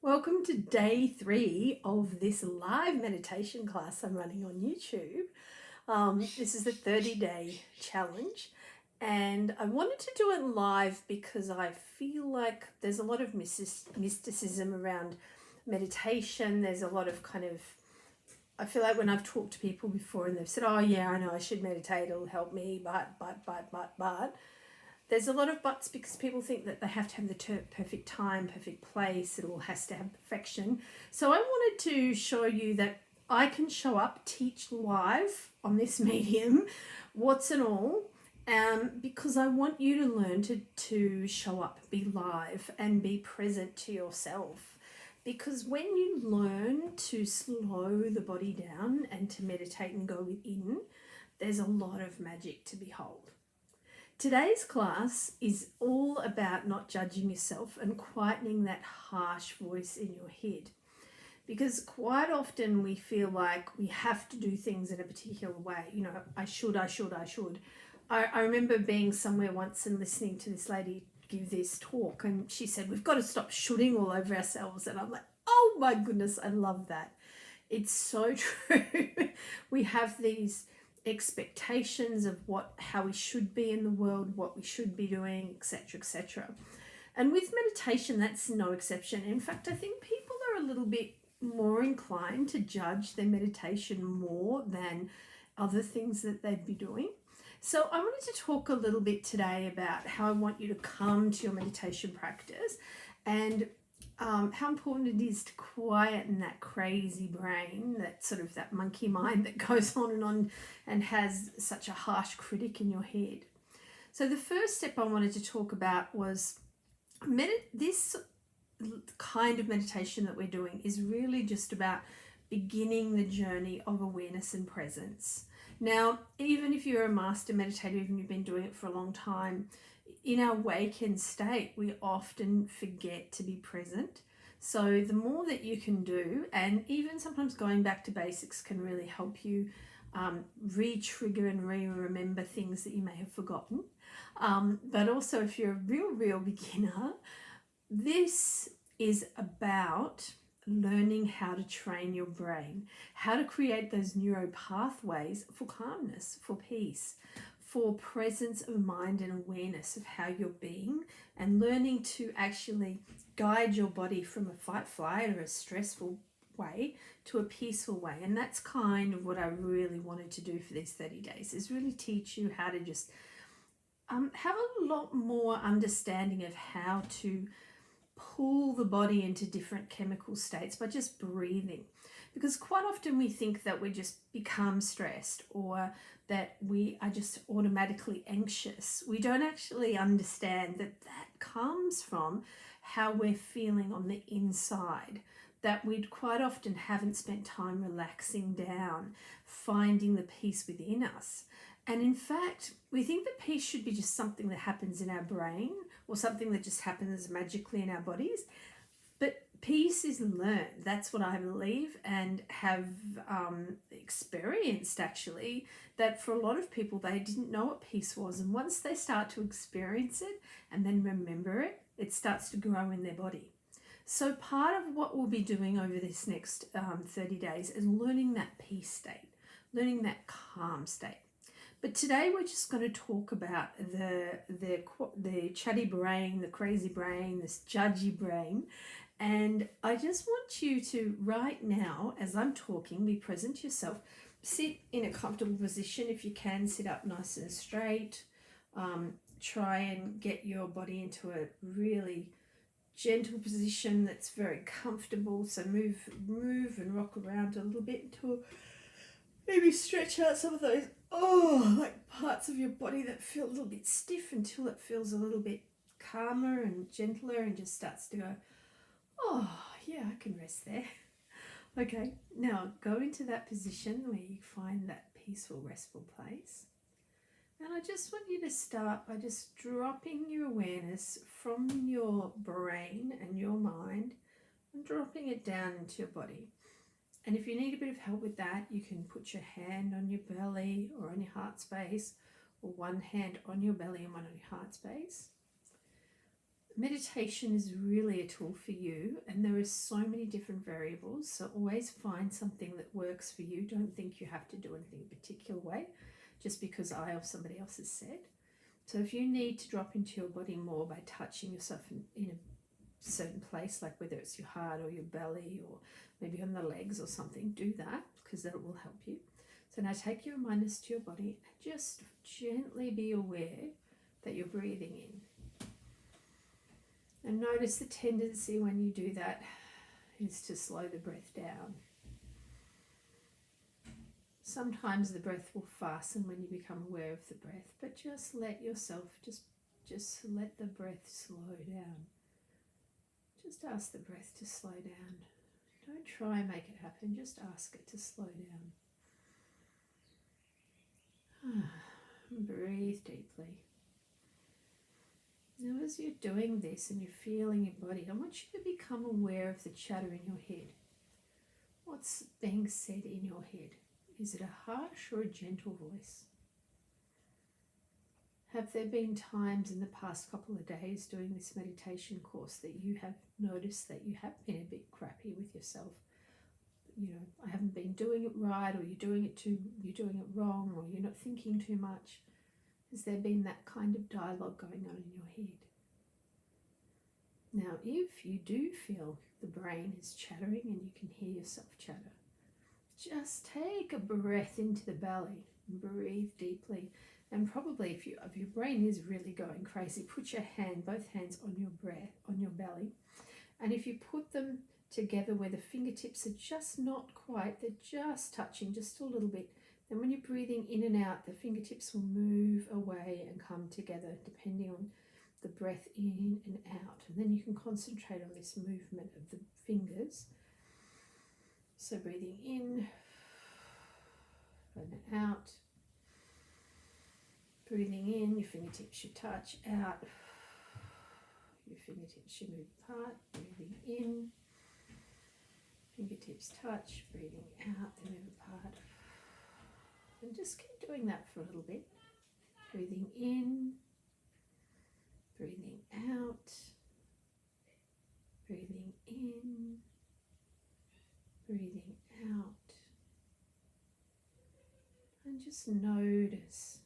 Welcome to day 3 of this live meditation class I'm running on YouTube. This is the 30-day challenge, and I wanted to do it live because I feel like there's a lot of mysticism around meditation. There's a lot of I feel like when I've talked to people before and they've said, oh yeah, I know I should meditate, it'll help me, but there's a lot of buts because people think that they have to have the perfect time, perfect place. It all has to have perfection. So I wanted to show you that I can show up, teach live on this medium, what's and all, because I want you to learn to show up, be live, and be present to yourself. Because when you learn to slow the body down and to meditate and go within, there's a lot of magic to behold. Today's class is all about not judging yourself and quietening that harsh voice in your head. Because quite often we feel like we have to do things in a particular way. You know, I should. I remember being somewhere once and listening to this lady give this talk, and she said, we've got to stop shooting all over ourselves. And I'm like, oh my goodness, I love that. It's so true. We have these expectations of how we should be in the world, what we should be doing, etc. And with meditation, that's no exception. In fact, I think people are a little bit more inclined to judge their meditation more than other things that they'd be doing. So I wanted to talk a little bit today about how I want you to come to your meditation practice and how important it is to quieten that crazy brain, that monkey mind that goes on and has such a harsh critic in your head. So the first step I wanted to talk about was this kind of meditation that we're doing is really just about beginning the journey of awareness and presence. Now, even if you're a master meditator and you've been doing it for a long time, in our awakened state, we often forget to be present. So the more that you can do, and even sometimes going back to basics can really help you re-trigger and re-remember things that you may have forgotten. But also if you're a real beginner, this is about learning how to train your brain, how to create those neuro pathways for calmness, for peace, for presence of mind and awareness of how you're being, and learning to actually guide your body from a fight, flight, or a stressful way to a peaceful way. And that's kind of what I really wanted to do for these 30 days, is really teach you how to just have a lot more understanding of how to pull the body into different chemical states by just breathing. Because quite often we think that we just become stressed or that we are just automatically anxious. We don't actually understand that comes from how we're feeling on the inside, that we quite often haven't spent time relaxing down, finding the peace within us. And in fact, we think that peace should be just something that happens in our brain or something that just happens magically in our bodies. But peace is learned. That's what I believe and have experienced, actually, that for a lot of people, they didn't know what peace was. And once they start to experience it and then remember it, it starts to grow in their body. So part of what we'll be doing over this next 30 days is learning that peace state, learning that calm state. But today we're just going to talk about the chatty brain, the crazy brain, this judgy brain. And I just want you to, right now, as I'm talking, be present to yourself. Sit in a comfortable position. If you can, sit up nice and straight. Try and get your body into a really gentle position that's very comfortable. So move and rock around a little bit until maybe stretch out some of those parts of your body that feel a little bit stiff until it feels a little bit calmer and gentler and just starts to go, oh yeah, I can rest there. Okay, now go into that position where you find that peaceful, restful place. And I just want you to start by just dropping your awareness from your brain and your mind and dropping it down into your body. And if you need a bit of help with that, you can put your hand on your belly or on your heart space, or one hand on your belly and one on your heart space. Meditation is really a tool for you, and there are so many different variables, so always find something that works for you. Don't think you have to do anything a particular way just because I or somebody else has said. So if you need to drop into your body more by touching yourself in a certain place, like whether it's your heart or your belly or maybe on the legs or something, do that because that will help you. So now take your mindness to your body and just gently be aware that you're breathing in. And notice the tendency when you do that is to slow the breath down. Sometimes the breath will fasten when you become aware of the breath, but just let yourself, just let the breath slow down. Just ask the breath to slow down. Don't try and make it happen, just ask it to slow down. Breathe deeply. Now as you're doing this and you're feeling your body, I want you to become aware of the chatter in your head. What's being said in your head? Is it a harsh or a gentle voice? Have there been times in the past couple of days doing this meditation course that you have noticed that you have been a bit crappy with yourself? You know, I haven't been doing it right, or you're doing it wrong, or you're not thinking too much. Has there been that kind of dialogue going on in your head? Now, if you do feel the brain is chattering and you can hear yourself chatter, just take a breath into the belly and breathe deeply. And probably if your brain is really going crazy, put your both hands on your belly. And if you put them together where the fingertips are just not quite, they're just touching just a little bit, then when you're breathing in and out, the fingertips will move away and come together depending on the breath in and out. And then you can concentrate on this movement of the fingers. So breathing in and out. Breathing in, your fingertips should touch. Out, your fingertips should move apart. Breathing in, fingertips touch. Breathing out, they move apart. And just keep doing that for a little bit. Breathing in, breathing out, breathing in, breathing out. And just notice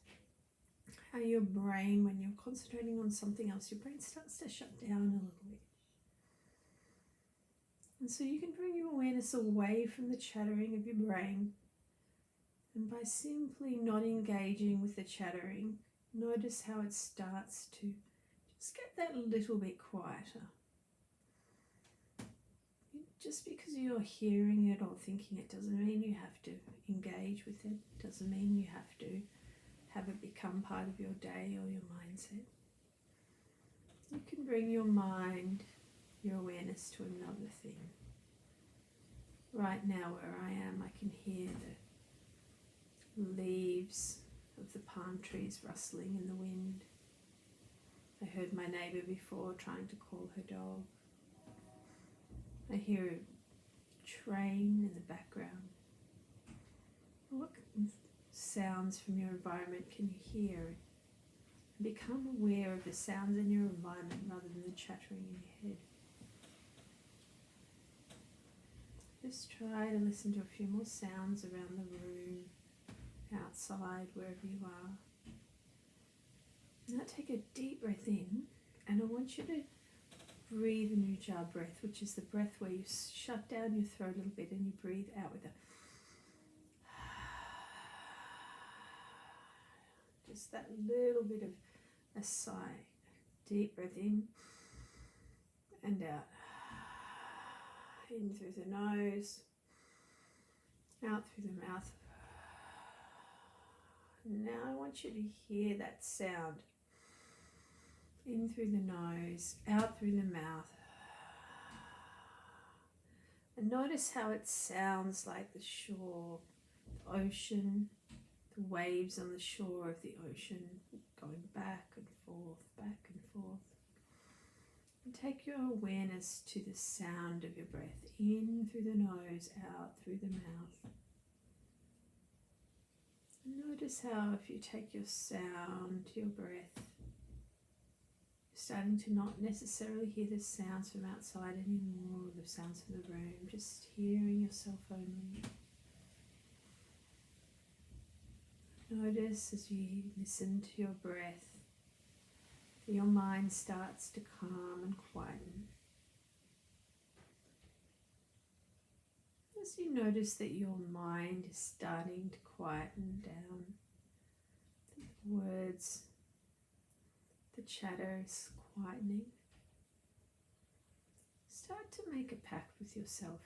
how your brain, when you're concentrating on something else, your brain starts to shut down a little bit. And so you can bring your awareness away from the chattering of your brain. And by simply not engaging with the chattering, notice how it starts to just get that little bit quieter. Just because you're hearing it or thinking it doesn't mean you have to engage with it. Doesn't mean you have to have it become part of your day or your mindset. You can bring your mind, your awareness to another thing. Right now where I am, I can hear the leaves of the palm trees rustling in the wind. I heard my neighbour before trying to call her dog. I hear a train in the background. What sounds from your environment can you hear? And become aware of the sounds in your environment rather than the chattering in your head. Just try to listen to a few more sounds around the room, outside, wherever you are. Now take a deep breath in, and I want you to breathe an ujjayi breath, which is the breath where you shut down your throat a little bit and you breathe out with a just that little bit of a sigh. Deep breath in and out. In through the nose, out through the mouth. Now I want you to hear that sound. In through the nose, out through the mouth. And notice how it sounds like the shore, the ocean, the waves on the shore of the ocean going back and forth, back and forth. And take your awareness to the sound of your breath. In through the nose, out through the mouth. Notice how if you take your sound, your breath, Starting to not necessarily hear the sounds from outside anymore, the sounds from the room, just hearing yourself only. Notice as you listen to your breath, that your mind starts to calm and quieten. As you notice that your mind is starting to quieten down, the words, the chatter is quietening, start to make a pact with yourself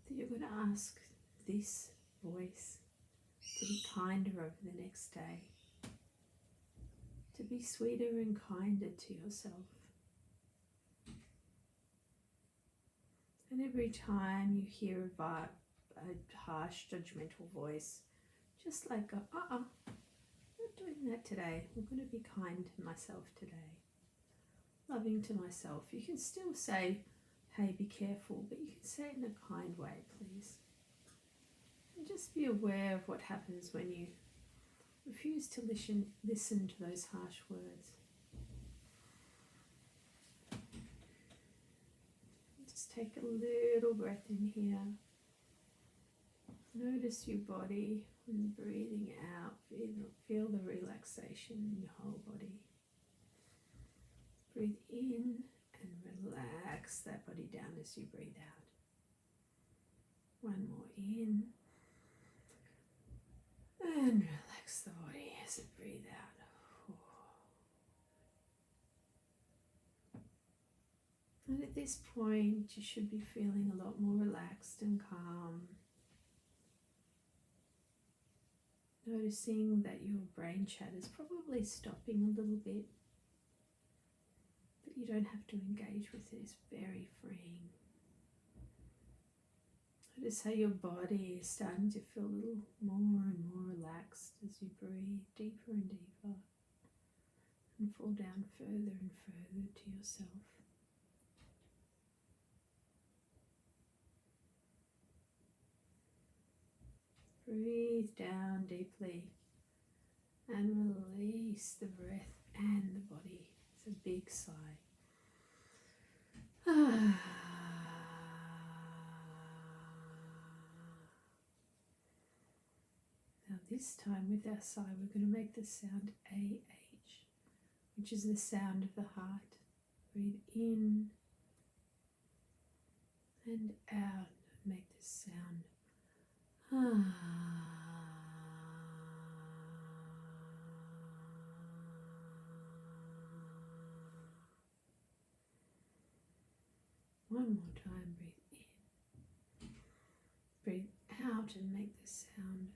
that you're going to ask this voice to be kinder over the next day, to be sweeter and kinder to yourself. And every time you hear a harsh, judgmental voice, just like go, I'm not doing that today. I'm going to be kind to myself today. Loving to myself. You can still say, hey, be careful, but you can say it in a kind way, please. And just be aware of what happens when you refuse to listen to those harsh words. Just take a little breath in here. Notice your body and breathing out. Feel the relaxation in your whole body. Breathe in and relax that body down as you breathe out. One more in. And relax the body as you breathe out. And at this point, you should be feeling a lot more relaxed and calm. Noticing that your brain chatter is probably stopping a little bit, but you don't have to engage with it. It's very freeing. Notice how your body is starting to feel a little more and more relaxed as you breathe deeper and deeper and fall down further and further to yourself. Breathe down deeply and release the breath and the body. It's a big sigh. Now this time with our sigh, we're going to make the sound AH, which is the sound of the heart. Breathe in and out. Make this sound. One more time, breathe in. Breathe out and make the sound.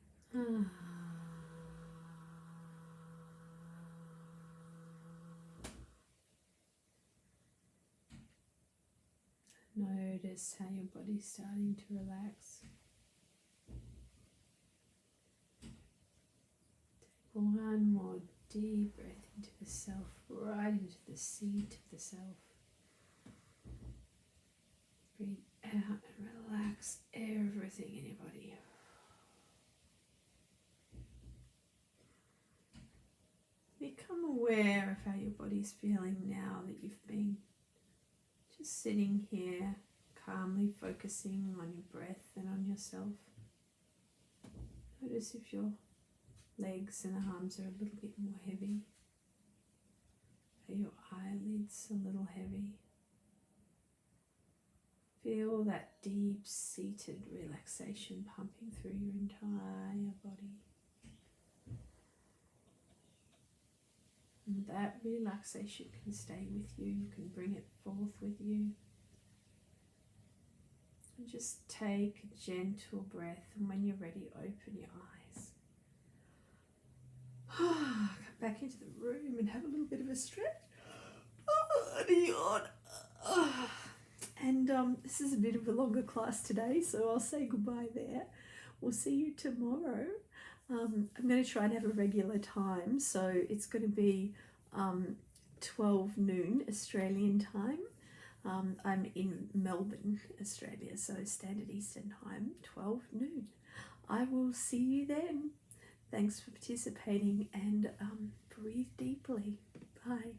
Notice how your body's starting to relax. One more deep breath into the self, right into the seat of the self. Breathe out and relax everything in your body. Become aware of how your body's feeling now that you've been just sitting here, calmly focusing on your breath and on yourself. Notice if your legs and arms are a little bit more heavy. Are your eyelids a little heavy? Feel that deep-seated relaxation pumping through your entire body. And that relaxation can stay with you. You can bring it forth with you. And just take a gentle breath, and when you're ready, open your eyes. Come back into the room and have a little bit of a stretch. And a yawn. And this is a bit of a longer class today, so I'll say goodbye there. We'll see you tomorrow. I'm going to try and have a regular time, so it's going to be 12 noon Australian time. I'm in Melbourne, Australia, so Standard Eastern Time, 12 noon. I will see you then. Thanks for participating and breathe deeply. Bye.